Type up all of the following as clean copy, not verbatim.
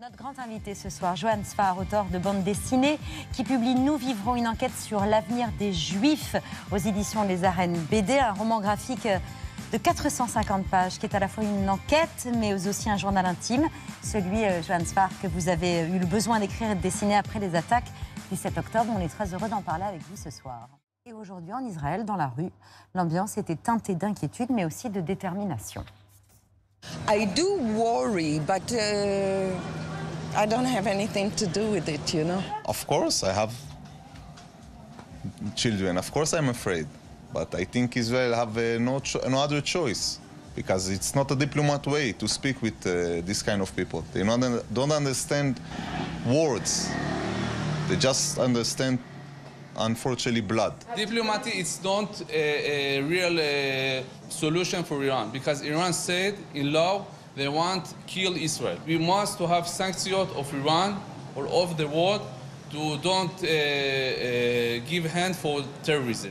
Notre grand invité ce soir, Johan Sfar, auteur de bande dessinée, qui publie Nous vivrons, une enquête sur l'avenir des Juifs aux éditions Les Arènes BD, un roman graphique de 450 pages qui est à la fois une enquête mais aussi un journal intime, celui, Johan Sfar, que vous avez eu le besoin d'écrire et de dessiner après les attaques du 7 octobre. On est très heureux d'en parler avec vous ce soir. Et aujourd'hui en Israël, dans la rue, l'ambiance était teintée d'inquiétude mais aussi de détermination. I do worry, but I don't have anything to do with it, you know. Of course, I have children. Of course, I'm afraid. But I think Israel have no other choice, because it's not a diplomat way to speak with this kind of people. They don't understand words. They just understand, unfortunately, blood. Diplomacy is not a real solution for Iran, because Iran said in law they want to kill Israel. We must to have sanctions of Iran or of the world to don't give hand for terrorism.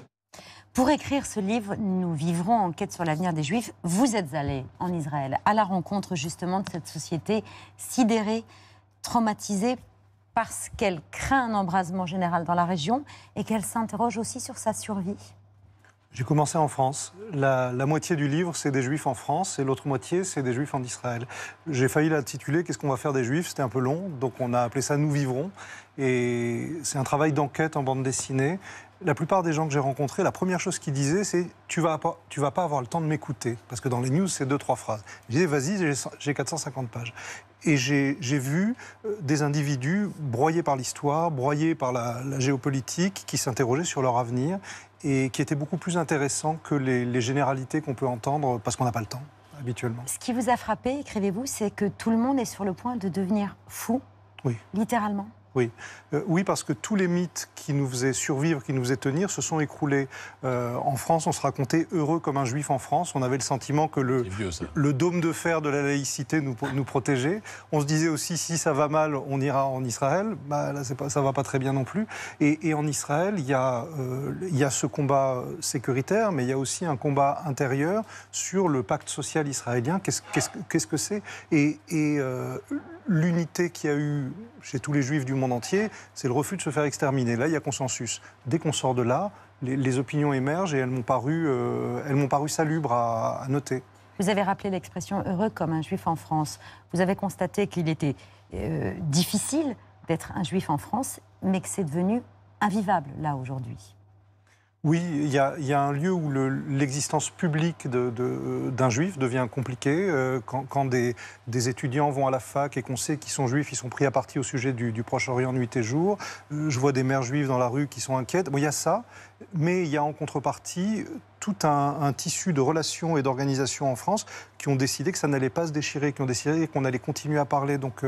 Pour écrire ce livre, Nous vivrons, enquête sur l'avenir des Juifs, vous êtes allé en Israël à la rencontre justement de cette société sidérée, traumatisée, parce qu'elle craint un embrasement général dans la région et qu'elle s'interroge aussi sur sa survie. J'ai commencé en France. La moitié du livre, c'est des Juifs en France, et l'autre moitié, c'est des Juifs en Israël. J'ai failli l'intituler « Qu'est-ce qu'on va faire des Juifs ?» C'était un peu long, donc on a appelé ça « Nous vivrons ». Et c'est un travail d'enquête en bande dessinée. La plupart des gens que j'ai rencontrés, la première chose qu'ils disaient, c'est « tu vas pas avoir le temps de m'écouter ». Parce que dans les news, c'est 2-3 phrases. Je disais « vas-y, j'ai 450 pages ». Et j'ai vu des individus broyés par l'histoire, broyés par la géopolitique, qui s'interrogeaient sur leur avenir et qui étaient beaucoup plus intéressants que les généralités qu'on peut entendre parce qu'on n'a pas le temps, habituellement. Ce qui vous a frappé, écrivez-vous, c'est que tout le monde est sur le point de devenir fou, oui. Littéralement. Oui. Oui, parce que tous les mythes qui nous faisaient survivre, qui nous faisaient tenir, se sont écroulés. En France, on se racontait heureux comme un juif en France. On avait le sentiment que le dôme de fer de la laïcité nous protégeait. On se disait aussi, si ça va mal, on ira en Israël. Bah, là, ça va pas très bien non plus. Et en Israël, il y a ce combat sécuritaire, mais il y a aussi un combat intérieur sur le pacte social israélien. Qu'est-ce que c'est ? L'unité qu'il y a eu chez tous les juifs du monde entier, c'est le refus de se faire exterminer. Là, il y a consensus. Dès qu'on sort de là, les opinions émergent et elles m'ont paru salubres à noter. Vous avez rappelé l'expression « heureux comme un juif en France ». Vous avez constaté qu'il était difficile d'être un juif en France, mais que c'est devenu invivable, là, aujourd'hui. Oui, il y a un lieu où l'existence publique d'un juif devient compliquée. Quand des étudiants vont à la fac et qu'on sait qu'ils sont juifs, ils sont pris à partie au sujet du Proche-Orient nuit et jour. Je vois des mères juives dans la rue qui sont inquiètes. Bon, il y a ça, mais il y a en contrepartie tout un tissu de relations et d'organisations en France qui ont décidé que ça n'allait pas se déchirer, qui ont décidé qu'on allait continuer à parler. Donc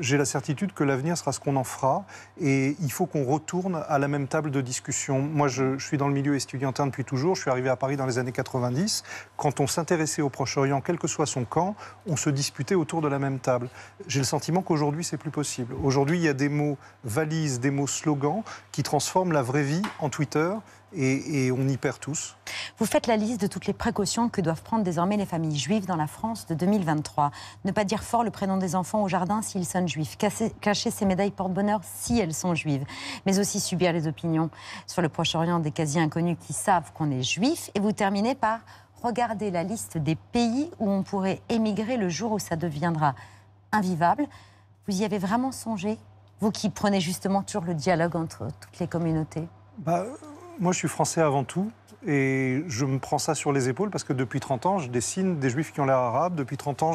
j'ai la certitude que l'avenir sera ce qu'on en fera. Et il faut qu'on retourne à la même table de discussion. Moi, je suis dans le milieu estudiantin depuis toujours. Je suis arrivé à Paris dans les années 90. Quand on s'intéressait au Proche-Orient, quel que soit son camp, on se disputait autour de la même table. J'ai le sentiment qu'aujourd'hui, c'est plus possible. Aujourd'hui, il y a des mots valises, des mots slogans qui transforment la vraie vie en Twitter. Et on y perd tous. Vous faites la liste de toutes les précautions que doivent prendre désormais les familles juives dans la France de 2023. Ne pas dire fort le prénom des enfants au jardin s'ils sonnent juifs. Cacher ses médailles porte-bonheur si elles sont juives. Mais aussi subir les opinions sur le Proche-Orient des quasi-inconnus qui savent qu'on est juif. Et vous terminez par regarder la liste des pays où on pourrait émigrer le jour où ça deviendra invivable. Vous y avez vraiment songé, vous qui prenez justement toujours le dialogue entre toutes les communautés? Moi, je suis français avant tout et je me prends ça sur les épaules parce que depuis 30 ans, je dessine des juifs qui ont l'air arabes. Depuis 30 ans,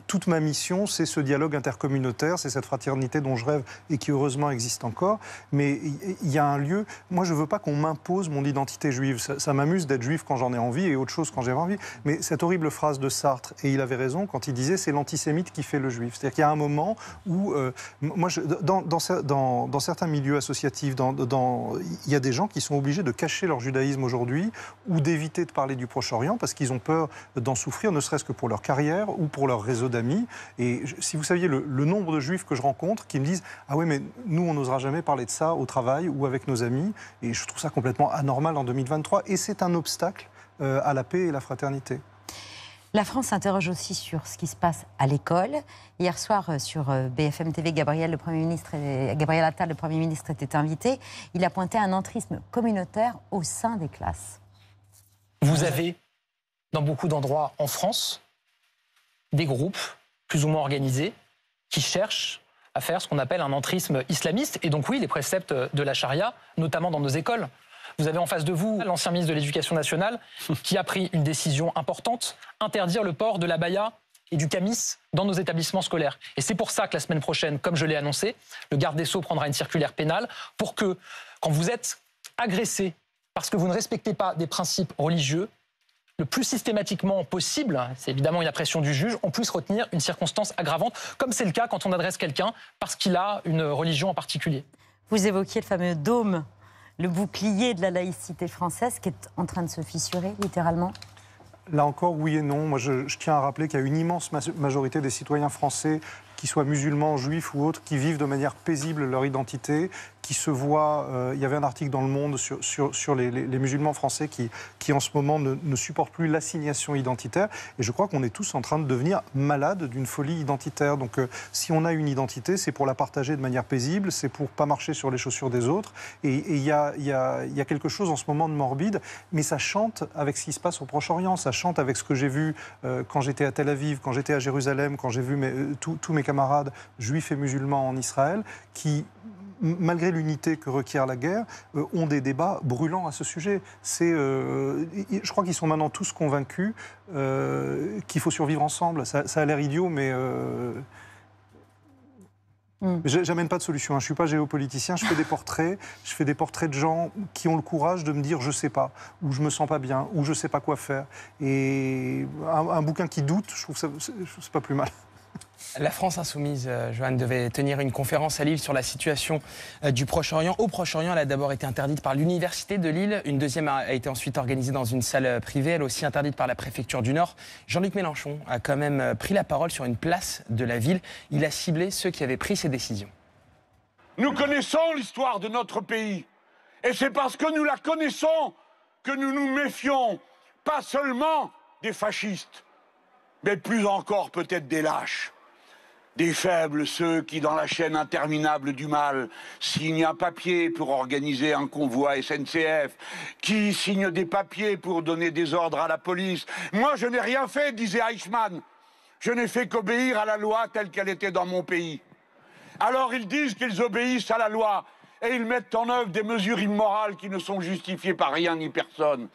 toute ma mission, c'est ce dialogue intercommunautaire, c'est cette fraternité dont je rêve et qui heureusement existe encore. Mais il y a un lieu... Moi, je ne veux pas qu'on m'impose mon identité juive. Ça m'amuse d'être juif quand j'en ai envie et autre chose quand j'ai envie. Mais cette horrible phrase de Sartre, et il avait raison quand il disait « c'est l'antisémite qui fait le juif ». C'est-à-dire qu'il y a un moment où... dans certains milieux associatifs, il y a des gens qui sont obligés de cacher leur judaïsme aujourd'hui ou d'éviter de parler du Proche-Orient parce qu'ils ont peur d'en souffrir, ne serait-ce que pour leur carrière ou pour leur réseau d'amis. Et si vous saviez le nombre de juifs que je rencontre qui me disent « Ah oui, mais nous, on n'osera jamais parler de ça au travail ou avec nos amis ». Et je trouve ça complètement anormal en 2023. Et c'est un obstacle à la paix et la fraternité. La France s'interroge aussi sur ce qui se passe à l'école. Hier soir, sur BFM TV, Gabriel Attal, le Premier ministre, était invité. Il a pointé un entrisme communautaire au sein des classes. Vous avez, dans beaucoup d'endroits en France, des groupes plus ou moins organisés qui cherchent à faire ce qu'on appelle un entrisme islamiste. Et donc oui, les préceptes de la charia, notamment dans nos écoles. Vous avez en face de vous l'ancien ministre de l'Éducation nationale qui a pris une décision importante, interdire le port de l'abaya et du camis dans nos établissements scolaires. Et c'est pour ça que la semaine prochaine, comme je l'ai annoncé, le garde des Sceaux prendra une circulaire pénale pour que, quand vous êtes agressé parce que vous ne respectez pas des principes religieux, le plus systématiquement possible, c'est évidemment une appréciation du juge, on puisse retenir une circonstance aggravante, comme c'est le cas quand on adresse quelqu'un parce qu'il a une religion en particulier. Vous évoquiez le fameux dôme, le bouclier de la laïcité française qui est en train de se fissurer, littéralement. Là encore, oui et non. Moi, je tiens à rappeler qu'il y a une immense majorité des citoyens français, qu'ils soient musulmans, juifs ou autres, qui vivent de manière paisible leur identité, qui se voient... il y avait un article dans Le Monde sur les musulmans français qui en ce moment ne supportent plus l'assignation identitaire. Et je crois qu'on est tous en train de devenir malades d'une folie identitaire. Donc si on a une identité, c'est pour la partager de manière paisible, c'est pour pas marcher sur les chaussures des autres. Et il y a quelque chose en ce moment de morbide, mais ça chante avec ce qui se passe au Proche-Orient, ça chante avec ce que j'ai vu quand j'étais à Tel Aviv, quand j'étais à Jérusalem, quand j'ai vu tous mes camarades juifs et musulmans en Israël, qui, malgré l'unité que requiert la guerre, ont des débats brûlants à ce sujet. Je crois qu'ils sont maintenant tous convaincus qu'il faut survivre ensemble. Ça a l'air idiot, mais... J'amène pas de solution, je suis pas géopoliticien, je fais des portraits de gens qui ont le courage de me dire je sais pas, ou je me sens pas bien, ou je sais pas quoi faire. Et un bouquin qui doute, je trouve ça c'est pas plus mal. La France insoumise, Joanne, devait tenir une conférence à Lille sur la situation du Proche-Orient. Au Proche-Orient, elle a d'abord été interdite par l'Université de Lille. Une deuxième a été ensuite organisée dans une salle privée, elle aussi interdite par la préfecture du Nord. Jean-Luc Mélenchon a quand même pris la parole sur une place de la ville. Il a ciblé ceux qui avaient pris ces décisions. Nous connaissons l'histoire de notre pays. Et c'est parce que nous la connaissons que nous nous méfions, pas seulement des fascistes, mais plus encore peut-être des lâches. Des faibles, ceux qui, dans la chaîne interminable du mal, signent un papier pour organiser un convoi SNCF, qui signent des papiers pour donner des ordres à la police. Moi, je n'ai rien fait, disait Eichmann. Je n'ai fait qu'obéir à la loi telle qu'elle était dans mon pays. Alors ils disent qu'ils obéissent à la loi et ils mettent en œuvre des mesures immorales qui ne sont justifiées par rien ni personne.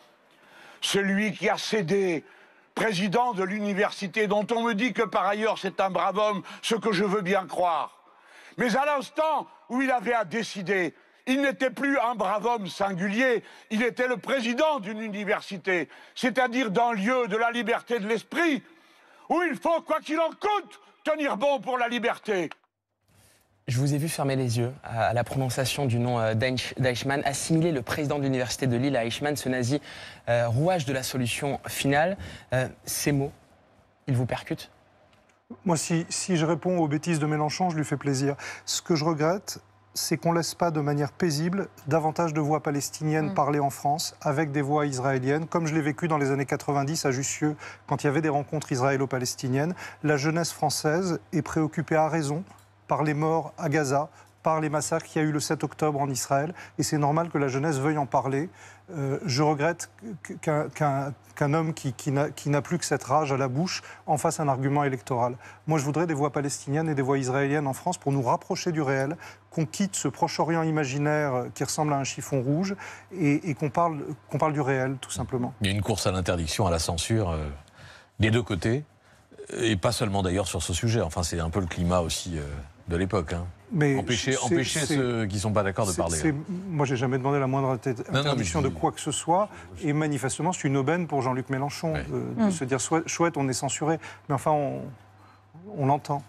Celui qui a cédé, président de l'université, dont on me dit que par ailleurs c'est un brave homme, ce que je veux bien croire. Mais à l'instant où il avait à décider, il n'était plus un brave homme singulier, il était le président d'une université, c'est-à-dire d'un lieu de la liberté de l'esprit, où il faut, quoi qu'il en coûte, tenir bon pour la liberté. Je vous ai vu fermer les yeux à la prononciation du nom d'Eichmann, assimiler le président de l'université de Lille à Eichmann, ce nazi rouage de la solution finale. Ces mots, ils vous percutent ? Moi, si je réponds aux bêtises de Mélenchon, je lui fais plaisir. Ce que je regrette, c'est qu'on ne laisse pas de manière paisible davantage de voix palestiniennes parler en France avec des voix israéliennes, comme je l'ai vécu dans les années 90 à Jussieu, quand il y avait des rencontres israélo-palestiniennes. La jeunesse française est préoccupée à raison par les morts à Gaza, par les massacres qu'il y a eu le 7 octobre en Israël. Et c'est normal que la jeunesse veuille en parler. Je regrette qu'un homme qui n'a plus que cette rage à la bouche en fasse un argument électoral. Moi, je voudrais des voix palestiniennes et des voix israéliennes en France pour nous rapprocher du réel, qu'on quitte ce Proche-Orient imaginaire qui ressemble à un chiffon rouge et qu'on parle du réel, tout simplement. Il y a une course à l'interdiction, à la censure, des deux côtés, et pas seulement d'ailleurs sur ce sujet. Enfin, c'est un peu le climat aussi de l'époque. Hein. Mais empêcher ceux qui ne sont pas d'accord de parler. Moi, j'ai jamais demandé la moindre interdiction de quoi que ce soit. Et manifestement, c'est une aubaine pour Jean-Luc Mélenchon de se dire chouette, on est censuré. Mais enfin, on l'entend.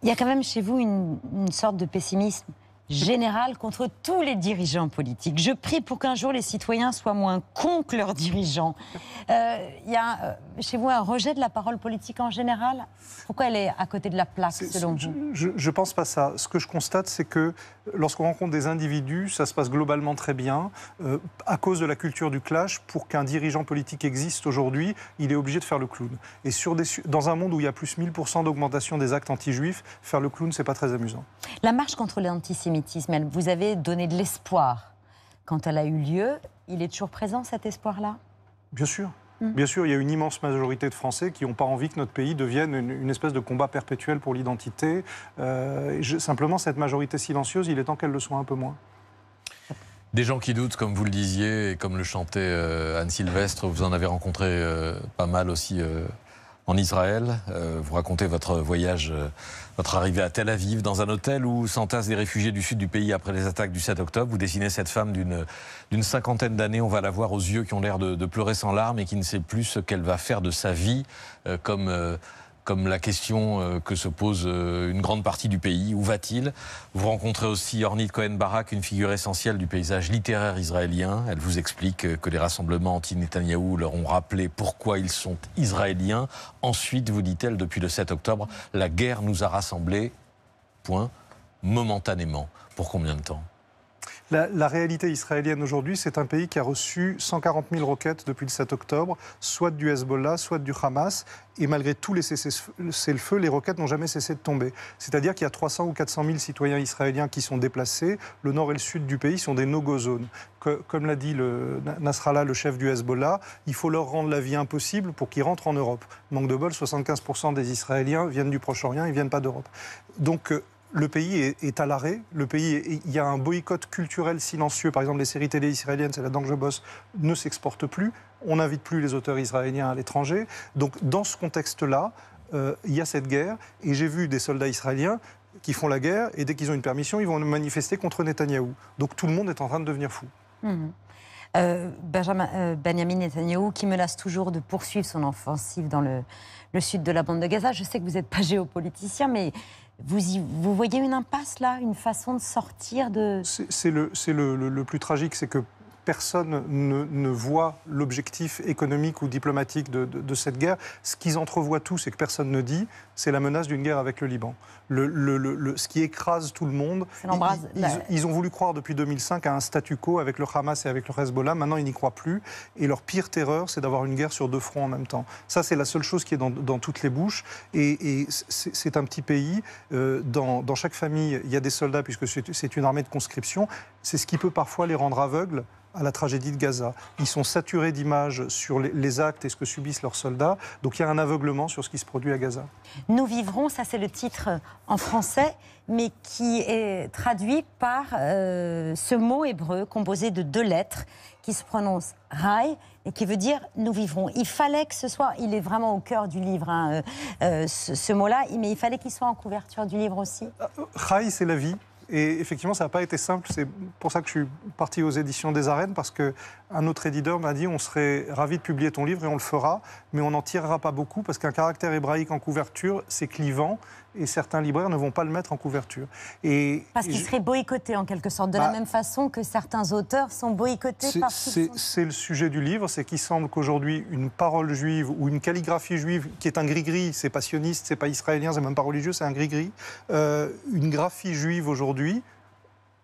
Il y a quand même chez vous une sorte de pessimisme générale contre tous les dirigeants politiques. Je prie pour qu'un jour les citoyens soient moins cons que leurs dirigeants. Il y a chez vous un rejet de la parole politique en général? Pourquoi elle est à côté de la plaque, selon vous? Je pense pas ça. Ce que je constate, c'est que lorsqu'on rencontre des individus, ça se passe globalement très bien. À cause de la culture du clash, pour qu'un dirigeant politique existe aujourd'hui, il est obligé de faire le clown. Et dans un monde où il y a plus 1000% d'augmentation des actes anti-juifs, faire le clown, c'est pas très amusant. La marche contre l'antisémitisme, elle vous avez donné de l'espoir quand elle a eu lieu. Il est toujours présent, cet espoir-là? Bien sûr. Bien sûr, il y a une immense majorité de Français qui n'ont pas envie que notre pays devienne une espèce de combat perpétuel pour l'identité. Simplement, cette majorité silencieuse, il est temps qu'elle le soit un peu moins. Des gens qui doutent, comme vous le disiez, et comme le chantait Anne Sylvestre, vous en avez rencontré pas mal aussi en Israël. Vous racontez votre voyage, votre arrivée à Tel Aviv, dans un hôtel où s'entassent des réfugiés du sud du pays après les attaques du 7 octobre. Vous dessinez cette femme d'une cinquantaine d'années, on va la voir aux yeux qui ont l'air de pleurer sans larmes et qui ne sait plus ce qu'elle va faire de sa vie, comme la question que se pose une grande partie du pays. Où va-t-il? Vous rencontrez aussi Ornit Cohen-Barak, une figure essentielle du paysage littéraire israélien. Elle vous explique que les rassemblements anti-Netanyahou leur ont rappelé pourquoi ils sont israéliens. Ensuite, vous dit-elle, depuis le 7 octobre, la guerre nous a rassemblés, point, momentanément. Pour combien de temps? La réalité israélienne aujourd'hui, c'est un pays qui a reçu 140 000 roquettes depuis le 7 octobre, soit du Hezbollah, soit du Hamas. Et malgré tous les cessez-le-feu, les roquettes n'ont jamais cessé de tomber. C'est-à-dire qu'il y a 300 ou 400 000 citoyens israéliens qui sont déplacés. Le nord et le sud du pays sont des no-go zones. Comme l'a dit Nasrallah, le chef du Hezbollah, il faut leur rendre la vie impossible pour qu'ils rentrent en Europe. Manque de bol, 75% des Israéliens viennent du Proche-Orient, ils ne viennent pas d'Europe. Donc le pays est à l'arrêt. Il y a un boycott culturel silencieux. Par exemple, les séries télé israéliennes, c'est là-dedans que je bosse, ne s'exportent plus. On n'invite plus les auteurs israéliens à l'étranger. Donc, dans ce contexte-là, il y a cette guerre. Et j'ai vu des soldats israéliens qui font la guerre et dès qu'ils ont une permission, ils vont manifester contre Netanyahou. Donc, tout le monde est en train de devenir fou. Benjamin Netanyahou qui menace toujours de poursuivre son offensive dans le sud de la bande de Gaza. Je sais que vous n'êtes pas géopoliticien, mais vous voyez une impasse là, une façon de sortir de... C'est le plus tragique, c'est que personne ne voit l'objectif économique ou diplomatique de cette guerre. Ce qu'ils entrevoient tous et que personne ne dit, c'est la menace d'une guerre avec le Liban. Ce qui écrase tout le monde. Ils ont voulu croire depuis 2005 à un statu quo avec le Hamas et avec le Hezbollah. Maintenant, ils n'y croient plus. Et leur pire terreur, c'est d'avoir une guerre sur deux fronts en même temps. Ça, c'est la seule chose qui est dans toutes les bouches. Et c'est un petit pays. Dans chaque famille, il y a des soldats, puisque c'est une armée de conscription. C'est ce qui peut parfois les rendre aveugles à la tragédie de Gaza. Ils sont saturés d'images sur les actes et ce que subissent leurs soldats. Donc il y a un aveuglement sur ce qui se produit à Gaza. Nous vivrons, ça c'est le titre en français, mais qui est traduit par ce mot hébreu composé de 2 lettres qui se prononce Rai et qui veut dire nous vivrons. Il fallait que ce soit, il est vraiment au cœur du livre, hein, ce mot-là, mais il fallait qu'il soit en couverture du livre aussi. Rai, c'est la vie. Et effectivement, ça n'a pas été simple. C'est pour ça que je suis parti aux éditions des Arènes, parce qu'un autre éditeur m'a dit on serait ravi de publier ton livre et on le fera, mais on n'en tirera pas beaucoup, parce qu'un caractère hébraïque en couverture, c'est clivant, et certains libraires ne vont pas le mettre en couverture. Parce qu'il serait boycotté en quelque sorte, de la même façon que certains auteurs sont boycottés par... C'est le sujet du livre, c'est qu'il semble qu'aujourd'hui, une parole juive ou une calligraphie juive, qui est un gris-gris, c'est pas sioniste, c'est pas israélien, c'est même pas religieux, c'est un gris-gris, une graphie juive aujourd'hui,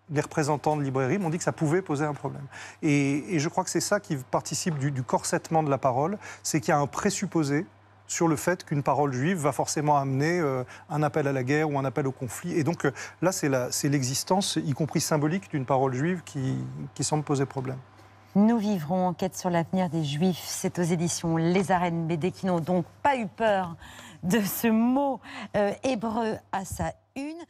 les représentants de librairie m'ont dit que ça pouvait poser un problème. Et je crois que c'est ça qui participe du corsettement de la parole, c'est qu'il y a un présupposé sur le fait qu'une parole juive va forcément amener un appel à la guerre ou un appel au conflit. Et donc là, c'est l'existence, y compris symbolique, d'une parole juive qui semble poser problème. Nous vivrons enquête sur l'avenir des Juifs. C'est aux éditions Les Arènes BD qui n'ont donc pas eu peur de ce mot hébreu à sa une.